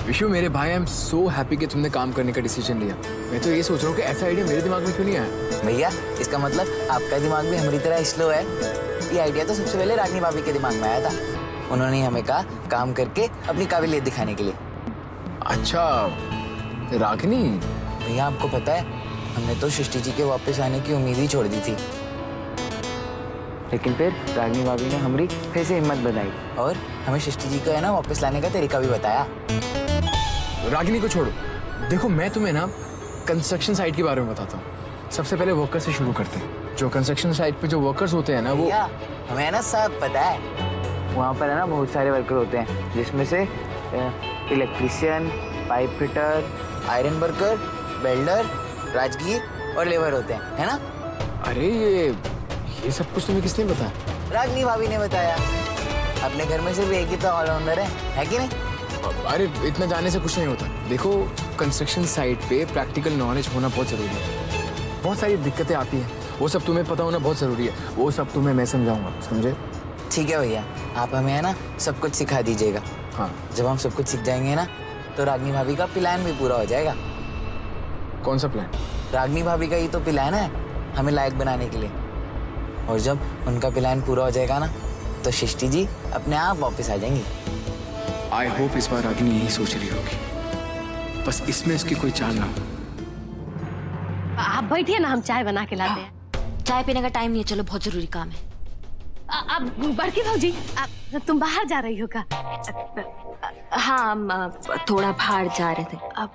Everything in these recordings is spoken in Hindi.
विशु मेरे भाई, आई एम सो हैप्पी कि तुमने काम करने का डिसीजन लिया। मैं तो ये सोच रहा हूँ कि ऐसा आइडिया मेरे दिमाग में क्यों नहीं आया। भैया इसका मतलब आपका दिमाग भी हमारी तरह स्लो है। ये आइडिया तो सबसे पहले रागिनी भाभी के दिमाग में आया था। उन्होंने हमें कहा काम करके अपनी काबिलियत दिखाने के लिए। अच्छा, रागिनी। भैया आपको पता है, हमने तो सृष्टि जी के वापस आने की उम्मीद ही छोड़ दी थी, लेकिन फिर रागिनी भाभी ने हमारी फिर से हिम्मत बनाई और हमें सृष्टि जी को है ना वापस लाने का तरीका भी बताया। रागिनी को छोड़ो, देखो मैं तुम्हें ना कंस्ट्रक्शन साइट के बारे में बताता हूँ। सबसे पहले वर्कर से शुरू करते हैं। जो कंस्ट्रक्शन साइट पे जो वर्कर्स होते हैं ना, वो हमें ना सब पता है। वहाँ पर है ना बहुत सारे वर्कर होते हैं, जिसमें से electrician, pipe fitter, iron worker, welder, Rajgir और लेबर होते हैं, है ना? अरे ये सब कुछ तुम्हें किसने बताया? रागिनी भाभी ने बताया। अपने घर में सिर्फ एक ही तो ऑलराउंडर है कि नहीं? अरे इतना जानने से कुछ नहीं होता। देखो, कंस्ट्रक्शन साइट पे प्रैक्टिकल नॉलेज होना बहुत जरूरी है। बहुत सारी दिक्कतें आती हैं, वो सब तुम्हें पता होना बहुत जरूरी है। वो सब तुम्हें मैं समझाऊंगा, समझे? ठीक है भैया, आप हमें है ना सब कुछ सिखा दीजिएगा। हाँ, जब हम सब कुछ सीख जाएंगे ना, तो रागिनी भाभी का प्लान भी पूरा हो जाएगा। कौन सा प्लान? रागिनी भाभी का ही तो प्लान है हमें लायक बनाने के लिए। और जब उनका प्लान पूरा हो जाएगा ना, तो सृष्टि जी अपने आप वापस आ जाएंगी। आई होप इस बार रागिनी यही सोच रही होगी, बस इसमें इसकी कोई चाल ना हो। आप बैठिए ना, हम चाय बना के लाते हैं। चाय पीने का टाइम नहीं है, चलो बहुत जरूरी काम है। अब बड़की भाजी, तुम बाहर जा रही हो क्या? हाँ, हम थोड़ा बाहर जा रहे थे। अब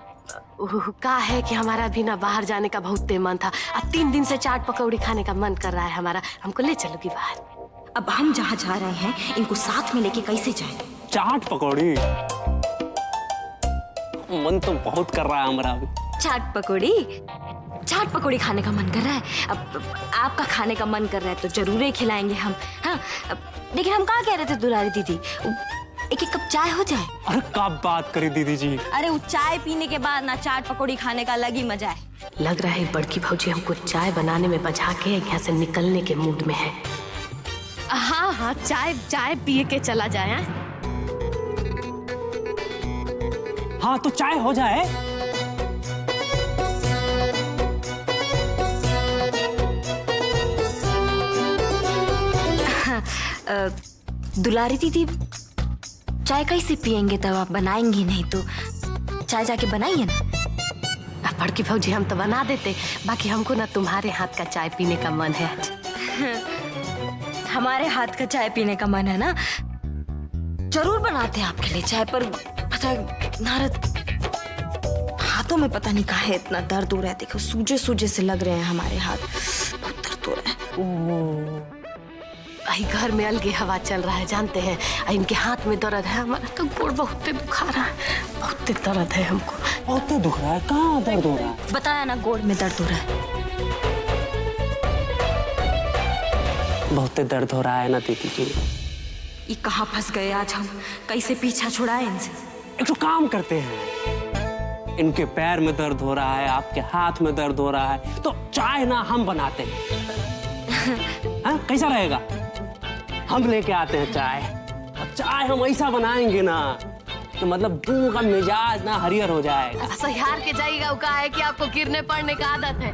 का है कि हमारा भी ना बाहर जाने का बहुत मन था। अब 3 दिन से चाट पकौड़ी खाने का मन कर रहा है हमारा। हमको ले चलोगी बाहर? अब हम जहाँ जा रहे हैं, इनको साथ में लेके कैसे जाएं? चाट पकौड़ी, मन तो बहुत कर रहा है हमारा अभी। चाट पकौड़ी खाने का मन कर रहा है। अब आपका खाने का मन कर रहा है तो जरूर ही खिलाएंगे हम। हाँ, लेकिन हम कहाँ कह रहे थे दुलारी दीदी, एक कप चाय हो जाए। अरे कब बात करी दीदी जी। अरे वो चाय पीने के बाद ना चाट पकौड़ी खाने का अलग ही मजा है। लग रहा है बड़की भाजी हमको चाय बनाने में बचा के यहाँ से निकलने के मूड में है। हाँ हाँ, चाय पिए के चला जाए। हाँ तो चाय हो जाए। दुलारी दीदी, चाय कैसे पियेंगे? तब आप बनाएंगी नहीं तो चाय जाके बनाइए ना। बड़की भाजी हम तो बना देते, बाकी हमको ना तुम्हारे हाथ का चाय पीने का मन है। हमारे हाथ का चाय पीने का मन है ना, जरूर बनाते हैं आपके लिए चाय। पर पता है नारद, हाथों में पता नहीं काहे इतना दर्द हो रहा है। देखो सूजे से लग रहे हैं हमारे हाथ, बहुत दर्द हो रहा है। घर में अलगे हवा चल रहा है, जानते हैं। इनके हाथ में दर्द है, हमारा तो गोड़ बहुत दुखा रहा है, बहुत दर्द है हमको। बहुत दुख रहा है? कहाँ दर्द हो रहा है? बताया ना, गोड़ में दर्द हो रहा है। बहुत दर्द हो रहा है ना दीदी जी। ये कहाँ फंस गए आज हम, कैसे पीछा छुड़ाए इनसे? एक तो काम करते हैं, इनके पैर में दर्द हो रहा है, आपके हाथ में दर्द हो रहा है, तो चाय ना हम बनाते हैं। हाँ, कैसा रहेगा? हम लेके आते हैं चाय, और चाय हम ऐसा बनाएंगे ना तो मतलब दोनों का मिजाज ना हरियर हो जाएगा। सहियार के जाइएगा, का है कि आपको गिरने पड़ने का आदत है।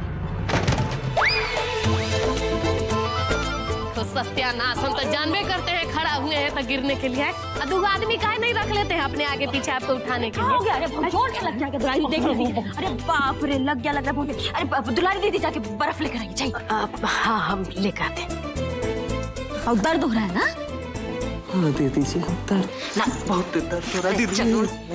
तो सत्यानाश, हम तो जानबे करते हैं खड़ा हुए हैं तो गिरने के लिए। दो आदमी काहे नहीं रख लेते हैं अपने आगे पीछे आपको उठाने के लिए? अरे जोर से लग जाएगा दुलारी, देख ली। अरे बाप रे, लग गया लग रहा है। अरे दुलारी दीदी जाके बर्फ लेकर आइए, चाहिए। हाँ, हम लेकर आते हैं। और दर्द हो रहा है ना? हाँ दीदी जी, दर्द ना बहुत दर्द हो रहा है दीदी जी।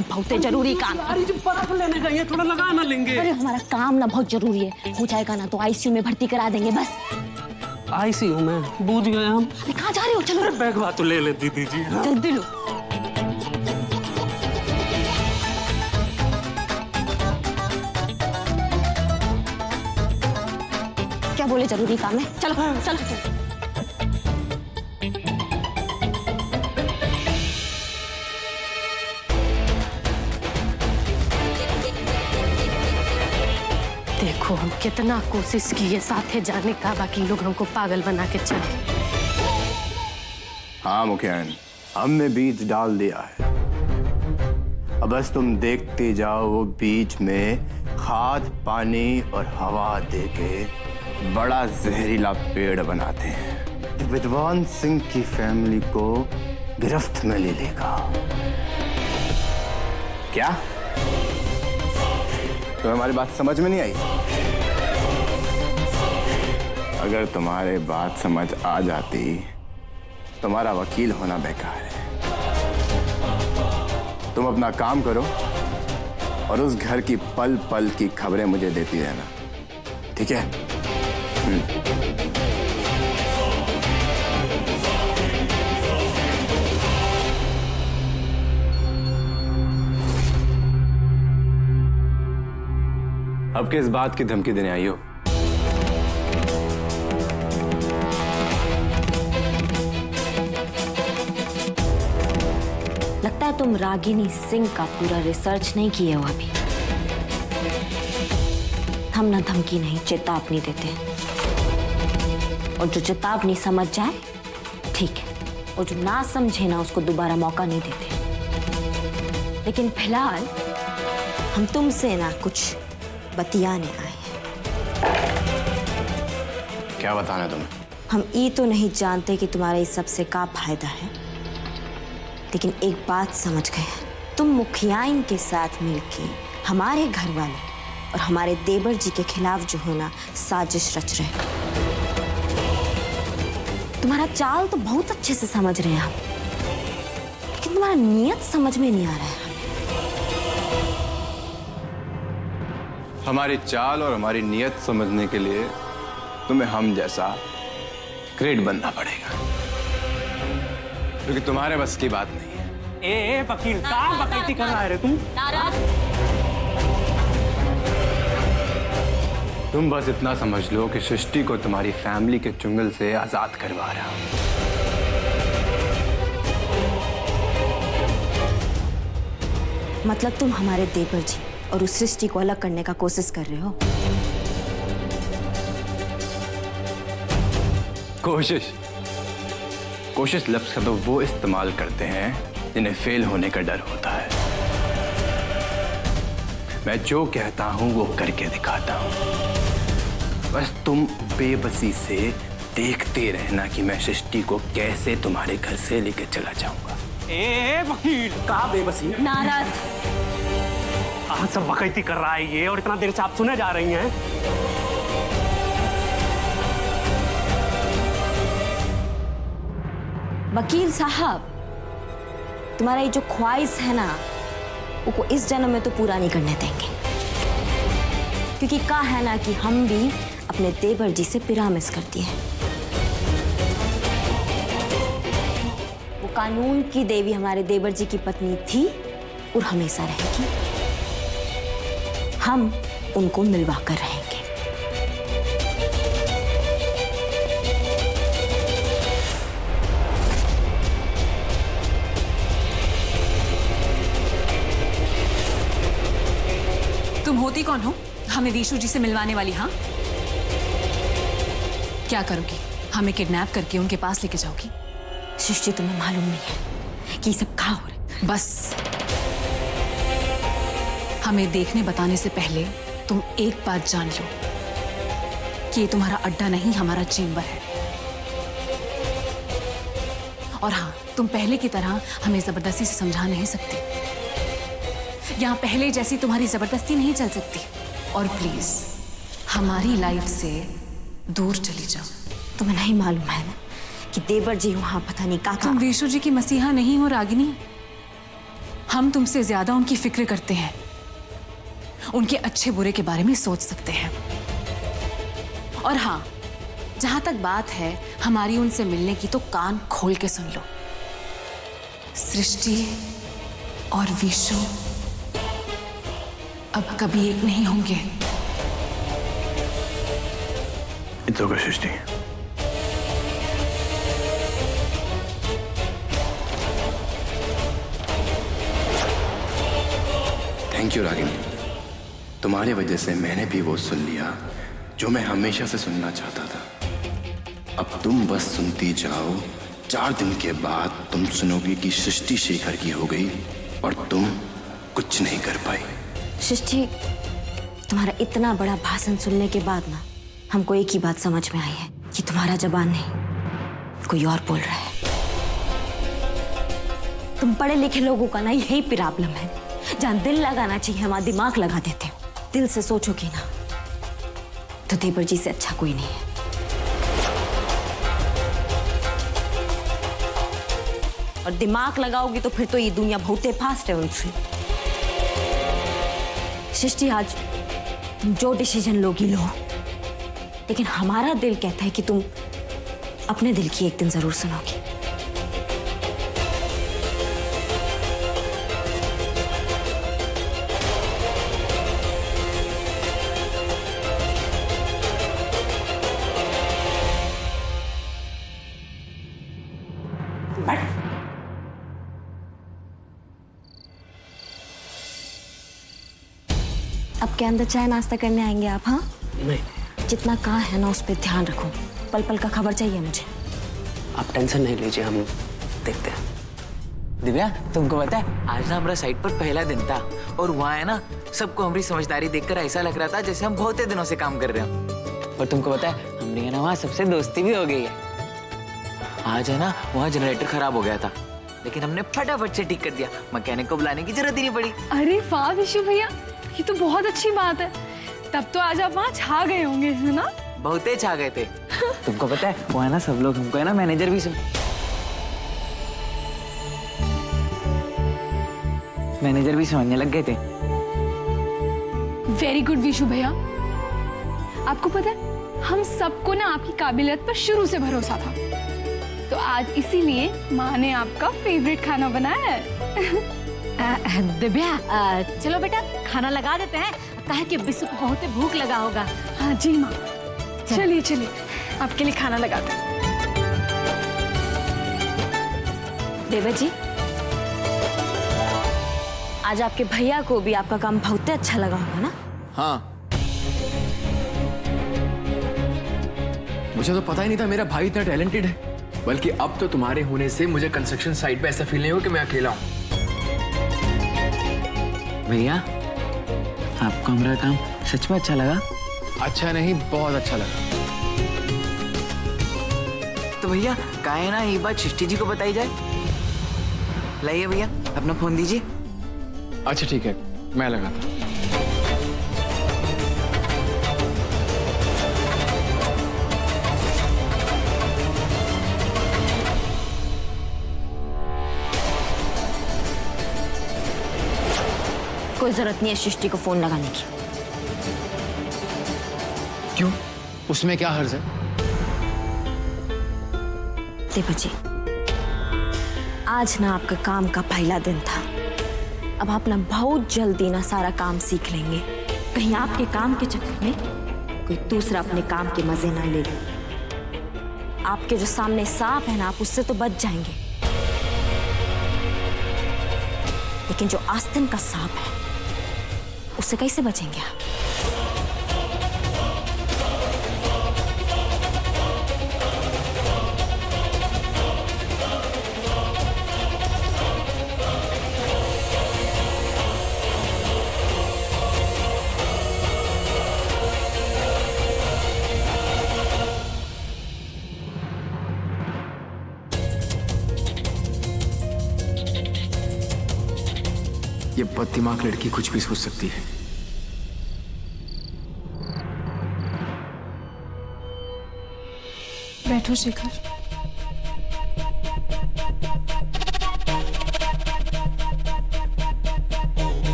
बहुत जरूरी काम। अरे जो बर्फ लेने गए थोड़ा लगा ना लेंगे। अरे हमारा काम ना बहुत जरूरी है, हो जाएगा ना तो आईसीयू में भर्ती करा देंगे बस। आईसीयू में? बूझ गए हम। अरे कहाँ जा रहे हो? चलो बैग बात तो ले ले दीदी जी। जल्दी लो। क्या बोले, जरूरी काम है? चलो चलो चलो। देखो हम कितना कोशिश किए साथे जाने का, बाकी लोग हमको पागल बना के चले। हाँ मुखियान, हमने बीज डाल दिया है। अब बस तुम देखते जाओ, वो बीच में खाद, पानी और हवा देके बड़ा जहरीला पेड़ बनाते हैं जो विद्वान सिंह की फैमिली को गिरफ्त में ले लेगा। क्या तुम्हें हमारी बात समझ में नहीं आई? अगर तुम्हारे बात समझ आ जाती, तुम्हारा वकील होना बेकार है। तुम अपना काम करो और उस घर की पल पल की खबरें मुझे देती रहना, ठीक है? अब किस बात की धमकी देने आई हो? लगता है तुम रागिनी सिंह का पूरा रिसर्च नहीं किए हो अभी। हम ना धमकी नहीं, चेतावनी देते हैं, और जो चेतावनी समझ जाए ठीक है, और जो ना समझे ना उसको दोबारा मौका नहीं देते। लेकिन फिलहाल हम तुमसे ना कुछ बतियाने आए हैं। क्या बताना तुम्हें? हम ये तो नहीं जानते कि तुम्हारा इस सबसे क्या फायदा है, लेकिन एक बात समझ गए हैं, तुम मुखियाइन के साथ मिलके हमारे घर वाले और हमारे देवर जी के खिलाफ जो है ना साजिश रच रहे हैं। तुम्हारा चाल तो बहुत अच्छे से समझ रहे हैं हम, लेकिन तुम्हारा नियत समझ में नहीं आ रहा है। हमारी चाल और हमारी नियत समझने के लिए तुम्हें हम जैसा ग्रेट बनना पड़ेगा, क्योंकि तुम्हारे बस की बात नहीं है। ए वकील, क्या बकैती कर रहा है रे तुम? तुम बस इतना समझ लो कि सृष्टि को तुम्हारी फैमिली के चुंगल से आजाद करवा रहा हूं। मतलब तुम हमारे देवर जी और उस सृष्टि को अलग करने का कोशिश कर रहे हो? कोशिश लफ्ज का तो वो इस्तेमाल करते हैं जिन्हें फेल होने का डर होता है। मैं जो कहता हूं वो करके दिखाता हूं। बस तुम बेबसी से देखते रहना कि मैं सृष्टि को कैसे तुम्हारे घर से लेकर चला जाऊंगा। ए वकील, का बेबसी? नारद, आज सब वकैती कर रहा है ये, और इतना देर से आप सुने जा रही हैं। वकील साहब, तुम्हारा ये जो ख्वाहिश है ना, वो इस जन्म में तो पूरा नहीं करने देंगे, क्योंकि कहा है ना कि हम भी अपने देवर जी से पिरामिस करती हैं। वो कानून की देवी हमारे देवर जी की पत्नी थी और हमेशा रहेगी। हम उनको मिलवा कर रहेंगे। तुम होती कौन हो हमें विशु जी से मिलवाने वाली? हाँ, क्या करोगी? हमें किडनैप करके उनके पास लेके जाओगी? सृष्टि, तुम्हें मालूम नहीं है कि ये सब क्या हो रहा है? बस हमें देखने बताने से पहले तुम एक बात जान लो कि ये तुम्हारा अड्डा नहीं, हमारा चेंबर है। और हाँ, तुम पहले की तरह हमें जबरदस्ती से समझा नहीं सकती। यहाँ पहले जैसी तुम्हारी जबरदस्ती नहीं चल सकती। और प्लीज हमारी लाइफ से दूर चली जाओ। तुम्हें नहीं मालूम है ना कि देवर जी वहां पता नहीं क्या। तुम विशु जी की मसीहा नहीं हो रागिनी। हम तुमसे ज्यादा उनकी फिक्र करते हैं, उनके अच्छे बुरे के बारे में सोच सकते हैं। और हाँ, जहां तक बात है हमारी उनसे मिलने की, तो कान खोल के सुन लो। सृष्टि और विशु अब कभी एक नहीं होंगे। It's okay Srishti. Thank you Ragini. तुम्हारी वजह से मैंने भी वो सुन लिया जो मैं हमेशा से सुनना चाहता था। अब तुम बस सुनती जाओ। 4 दिन के बाद तुम सुनोगी कि सृष्टि शेखर की हो गई और तुम कुछ नहीं कर पाई। सृष्टि, तुम्हारा इतना बड़ा भाषण सुनने के बाद ना हमको एक ही बात समझ में आई है कि तुम्हारा जबान नहीं, कोई और बोल रहा है। तुम पढ़े लिखे लोगों का ना यही प्रॉब्लम है, जहाँ दिल लगाना चाहिए वहां दिमाग लगा देते हो। दिल से सोचोगी ना तो देवर जी से अच्छा कोई नहीं है। और दिमाग लगाओगी तो फिर तो ये दुनिया बहुते फास्ट है उनसे। सृष्टि, आज तुम जो डिसीजन लोगी लो, लेकिन हमारा दिल कहता है कि तुम अपने दिल की एक दिन जरूर सुनोगी। अब के अंदर चाय नाश्ता करने आएंगे आप? हाँ, नहीं, जितना काम है ना उस पर ध्यान रखो। पल पल का खबर चाहिए मुझे। आप टेंशन नहीं लीजिए, हम देखते हैं। दिव्या, तुमको पता है आज ना हमारा साइट पर पहला दिन था और वहाँ है ना सबको हमारी समझदारी देखकर ऐसा लग रहा था जैसे हम बहुत दिनों से काम कर रहे हैं। और तुमको पता है हमने है ना वहाँ सबसे दोस्ती भी हो गई है। आज है ना वहाँ जनरेटर खराब हो गया था, लेकिन हमने फटाफट से ठीक कर दिया। मैकेनिक को बुलाने की जरूरत ही नहीं पड़ी। अरे वाह विशु भैया, ये तो बहुत अच्छी बात है। तब तो आज आप वहाँ छा गए होंगे, है ना? बहुते छा गए थे। तुमको पता है वो है ना सब लोग हमको है ना मैनेजर भी समझने लग गए थे। वेरी गुड विशु भैया। आपको पता है हम सबको ना आपकी काबिलियत पर शुरू से भरोसा था, तो आज इसीलिए माँ ने आपका फेवरेट खाना बनाया है। दिव्या, चलो बेटा खाना लगा देते हैं, कहे कि बिस्सु को बहुत भूख लगा होगा। हाँ जी माँ, चलिए चलिए आपके लिए खाना लगाते हैं। देवर जी, आज आपके भैया को भी आपका काम बहुत अच्छा लगा होगा ना? हाँ, मुझे तो पता ही नहीं था मेरा भाई इतना टैलेंटेड है। बल्कि अब तो तुम्हारे होने से मुझे कंस्ट्रक्शन साइट पे ऐसा फील नहीं हो कि मैं अकेला हूँ। भैया, आपको हमारा काम सच में अच्छा लगा? अच्छा नहीं, बहुत अच्छा लगा। तो भैया काहे ना ये बात सृष्टि जी को बताई जाए। लाइए भैया अपना फोन दीजिए। अच्छा ठीक है, मैं लगाता हूँ। कोई जरूरत नहीं है सृष्टि को फोन लगाने की। क्यों? उसमें क्या हर्ज है? देवर जी, आज ना आपका काम का पहला दिन था। अब आप ना बहुत जल्दी ना सारा काम सीख लेंगे। कहीं आपके काम के चक्कर में कोई दूसरा अपने काम के मजे ना ले ले। आपके जो सामने सांप है ना, आप उससे तो बच जाएंगे, लेकिन जो आस्तीन का सांप है उससे कैसे बचेंगे आप? ये बददिमाग लड़की कुछ भी सोच सकती है। बैठो शिखर।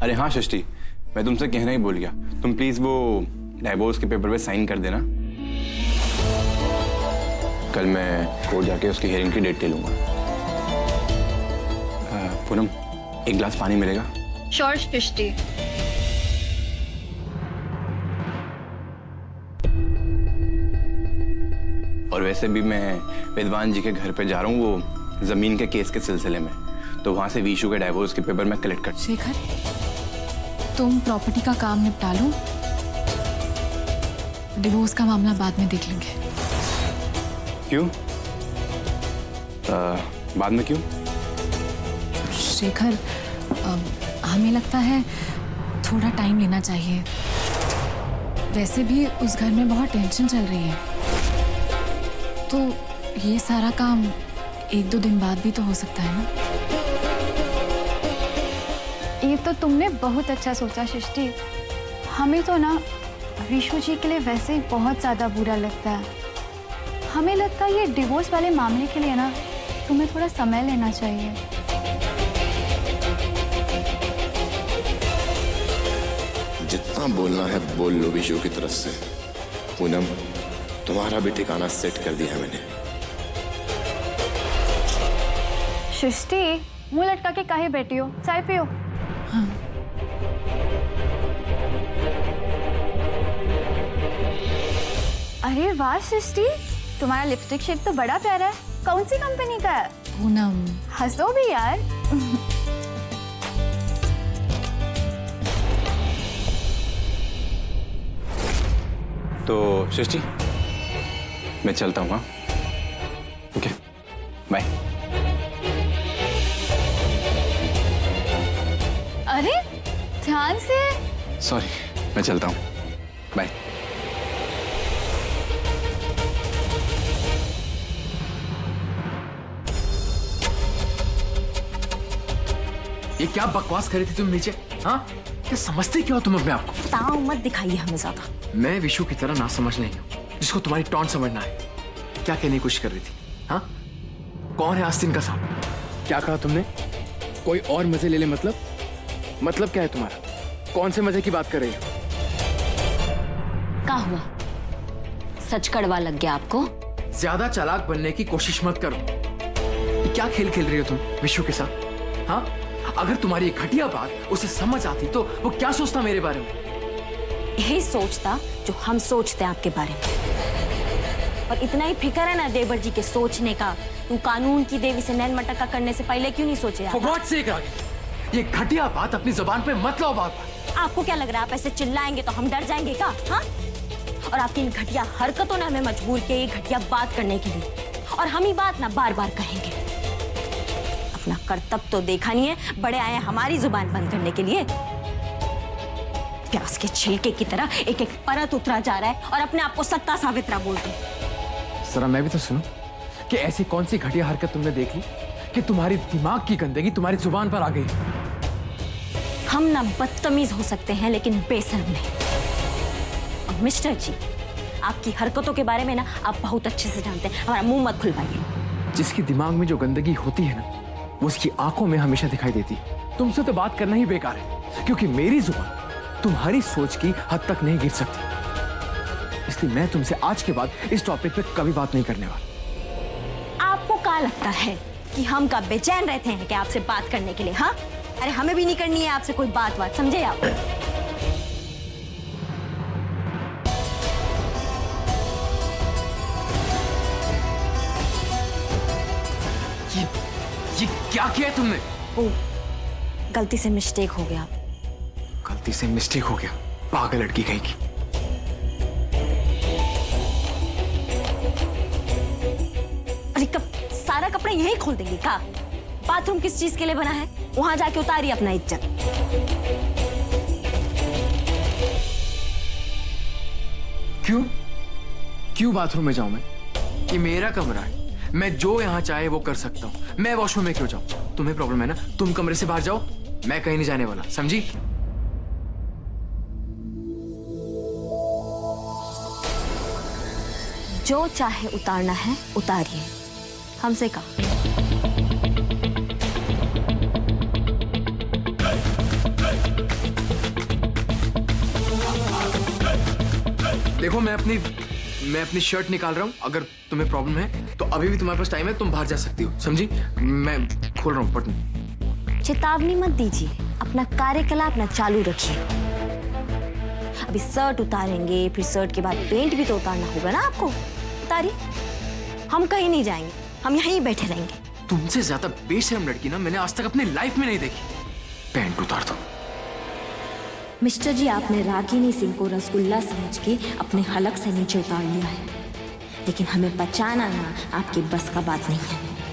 अरे हाँ सृष्टि, मैं तुमसे कहना ही भूल गया। तुम प्लीज वो डाइवोर्स के पेपर पे साइन कर देना। कल मैं कोर्ट जाके उसकी हियरिंग की डेट ले लूंगा। पूनम, एक गिलास पानी मिलेगा? श्योर सृष्टि। और वैसे भी मैं विद्वान जी के घर पे जा रहा हूँ वो जमीन के केस के सिलसिले में, तो वहां से वीशु के डाइवोर्स के पेपर मैं कलेक्ट कर। शेखर, तुम प्रॉपर्टी का काम निपटा लो, डिवोर्स का मामला बाद में देख लेंगे। क्यों? बाद में क्यों? शेखर, हमें लगता है थोड़ा टाइम लेना चाहिए। वैसे भी उस घर में बहुत टेंशन चल रही है, तो ये सारा काम 1-2 दिन बाद भी तो हो सकता है ना। ये तो तुमने बहुत अच्छा सोचा सृष्टि। हमें तो ना विशु जी के लिए वैसे ही बहुत ज़्यादा बुरा लगता है। हमें लगता है ये डिवोर्स वाले मामले के लिए ना तुम्हें थोड़ा समय लेना चाहिए। जितना बोलना है बोल लो विशु की तरफ से। पूनम, तुम्हारा भी ठिकाना सेट कर दिया है मैंने। सृष्टि, मुंह लटका के काहे बैठी हो? चाय पियो। हाँ। अरे वाह सृष्टि, तुम्हारा लिपस्टिक शेड तो बड़ा प्यारा है। कौन सी कंपनी का है? पूनम, हंसो भी यार। तो सृष्टि, मैं चलता हूँ। हाँ, ओके, बाय। अरे ध्यान से। सॉरी, मैं चलता हूँ, बाय। ये क्या बकवास कर रही थी तुम नीचे? हाँ, क्या समझते क्या हो तुम अपने आप को? ताव मत दिखाइए हमें ज्यादा। मैं विशु की तरह ना समझ नहीं हूँ जिसको तुम्हारी टॉन्ट समझना है। क्या कहने की कोशिश कर रही थी? हाँ, कौन है आस्तीन का सांप? क्या कहा तुमने? कोई और मजे ले ले? मतलब क्या है तुम्हारा? कौन से मजे की बात कर रही हो? क्या हुआ? सच कड़वा लग गया आपको? ज्यादा चालाक बनने की कोशिश मत करो। ये क्या खेल खेल रही हो तुम विशु के साथ? हाँ, अगर तुम्हारी घटिया बात उसे समझ आती तो वो क्या सोचता मेरे बारे में? यही सोचता जो हम सोचते हैं आपके बारे में। और इतना ही फिक्र है ना देवर जी के सोचने का, तू कानून की देवी से नैन मटक्का करने से पहले क्यों नहीं सोचे? For God's sake, रागिनी, ये घटिया बात अपनी जुबान पे मत लाओ बार-बार। आपको क्या लग रहा है आप ऐसे चिल्लाएंगे तो हम डर जाएंगे क्या? हाँ? और आपकी इन घटिया हरकतों ने हमें मजबूर किया ये घटिया बात करने के लिए, और हम ही बात ना बार बार कहेंगे। अपना कर्तव्य तो देखा नहीं है, बड़े आए हमारी जुबान बंद करने के लिए। प्याज के छिलके की तरह एक एक परत उतरा जा रहा है और अपने आप को सत्ता सावित्रा बोलते हैं। जरा मैं भी तो सुनो कि ऐसी कौन सी घटिया हरकत तुमने देख ली कि तुम्हारी दिमाग की गंदगी तुम्हारी जुबान पर आ गई। हम ना बदतमीज हो सकते हैं लेकिन बेशर्म नहीं। और मिस्टर जी, आपकी हरकतों के बारे में ना आप बहुत अच्छे से जानते हैं, हमारा मुंह मत खुलवाइए। जिसकी दिमाग में जो गंदगी होती है ना, वो उसकी आंखों में हमेशा दिखाई देती है। तुमसे तो बात करना ही बेकार है, क्योंकि मेरी जुबान तुम्हारी सोच की हद तक नहीं गिर सकती। इसलिए मैं तुमसे आज के बाद इस टॉपिक पे कभी बात नहीं करने वाला। आपको क्या लगता है कि हम का बेचैन रहते हैं कि आपसे बात करने के लिए? हाँ, अरे हमें भी नहीं करनी है आपसे कोई बात, समझे आप? ये क्या किया तुमने? ओ, गलती से मिस्टेक हो गया। गलती से मिस्टेक हो गया? पागल लड़की कहीं की। अरे सारा कपड़ा यही खोल देंगे क्या? बाथरूम किस चीज के लिए बना है? वहां जाके उतारिए अपना इज्जत। क्यों बाथरूम में जाऊं मैं? ये मेरा कमरा है, मैं जो यहाँ चाहे वो कर सकता हूँ। मैं वॉशरूम में क्यों जाऊं? तुम्हें प्रॉब्लम है ना? तुम कमरे से बाहर जाओ, मैं कहीं नहीं जाने वाला, समझी? जो चाहे उतारना है उतारिए, हमसे कहा। देखो, मैं अपनी शर्ट निकाल रहा हूँ। अगर तुम्हें प्रॉब्लम है तो अभी भी तुम्हारे पास टाइम है, तुम बाहर जा सकती हो, समझी? मैं खोल रहा हूँ बटन। चेतावनी मत दीजिए, अपना कार्यकलाप ना चालू रखिए। अभी शर्ट उतारेंगे, फिर शर्ट के बाद पेंट भी तो उतारना होगा ना आपको। उतारिए, हम कहीं नहीं जाएंगे, हम यहीं बैठे रहेंगे। तुमसे ज्यादा बेशर्म लड़की ना मैंने आज तक अपनी लाइफ में नहीं देखी। पैंट उतार दो। मिस्टर जी, आपने रागिनी सिंह को रसगुल्ला समझ के अपने हलक से नीचे उतार लिया है। लेकिन हमें बचाना ना आपकी बस का बात नहीं है।